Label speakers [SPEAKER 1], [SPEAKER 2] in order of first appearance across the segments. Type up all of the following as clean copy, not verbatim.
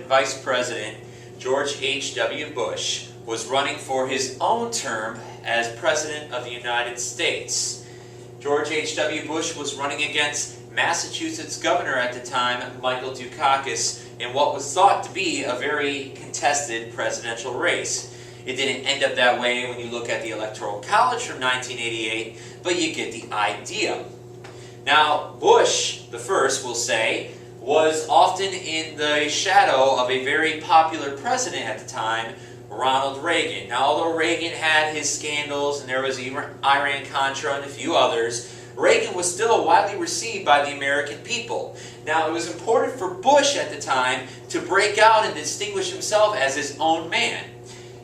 [SPEAKER 1] Vice President George H.W. Bush was running for his own term as President of the United States. George H.W. Bush was running against Massachusetts Governor at the time, Michael Dukakis, in what was thought to be a very contested presidential race. It didn't end up that way when you look at the Electoral College from 1988, but you get the idea. Now, Bush, the first, we'll say, was often in the shadow of a very popular president at the time, Ronald Reagan. Now, although Reagan had his scandals and there was Iran-Contra and a few others, Reagan was still widely received by the American people. Now, it was important for Bush at the time to break out and distinguish himself as his own man.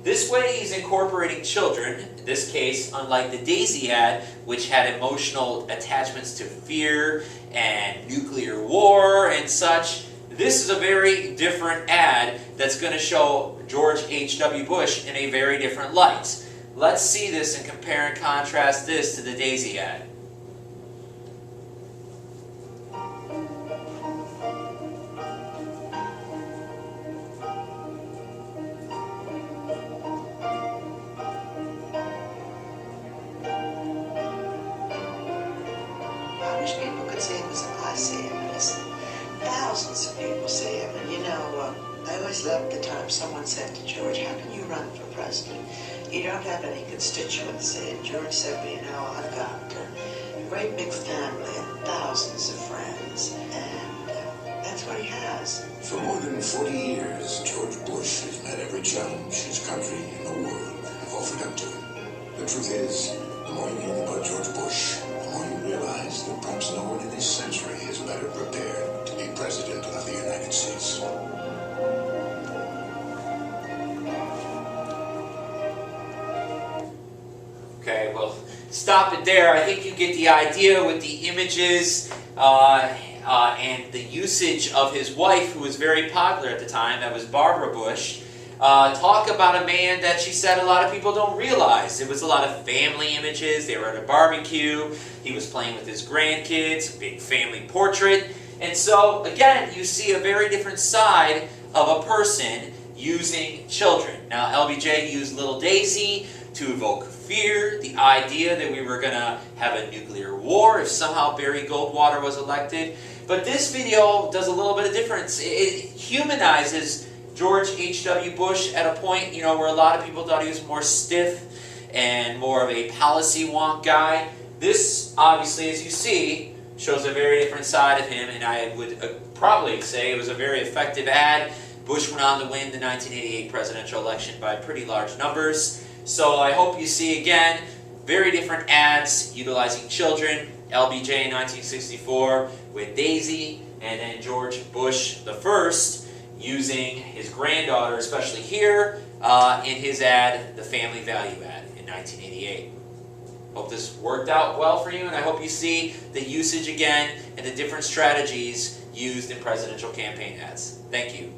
[SPEAKER 1] This way, he's incorporating children, in this case, unlike the Daisy ad, which had emotional attachments to fear and nuclear war and such. This is a very different ad that's going to show George H.W. Bush in a very different light. Let's see this and compare and contrast this to the Daisy ad.
[SPEAKER 2] I wish people could see him as I see him, as thousands of people see him. And you know, I always loved the time someone said to George, how can you run for president? You don't have any constituency. And George said, you know, I've got a great big family and thousands of friends. And that's what he has.
[SPEAKER 3] For more than 40 years, George Bush has met every challenge his country and the world have offered up to him. The truth is, the more you learn about George Bush, the more you realize that perhaps no one in this century is better prepared to be President of the United States.
[SPEAKER 1] Okay, well, stop it there. I think you get the idea with the images and the usage of his wife, who was very popular at the time, that was Barbara Bush. Talk about a man that she said a lot of people don't realize. It was a lot of family images. They were at a barbecue. He was playing with his grandkids, big family portrait. And so, again, you see a very different side of a person using children. Now, LBJ used Little Daisy to evoke fear, the idea that we were going to have a nuclear war if somehow Barry Goldwater was elected. But this video does a little bit of difference. It humanizes George H.W. Bush at a point, where a lot of people thought he was more stiff and more of a policy wonk guy. This, obviously, as you see, shows a very different side of him, and I would probably say it was a very effective ad. Bush went on to win the 1988 presidential election by pretty large numbers. So I hope you see, again, very different ads utilizing children. LBJ in 1964 with Daisy, and then George Bush the first using his granddaughter, especially here, in his ad, the Family Value ad in 1988. Hope this worked out well for you, and I hope you see the usage again and the different strategies used in presidential campaign ads. Thank you.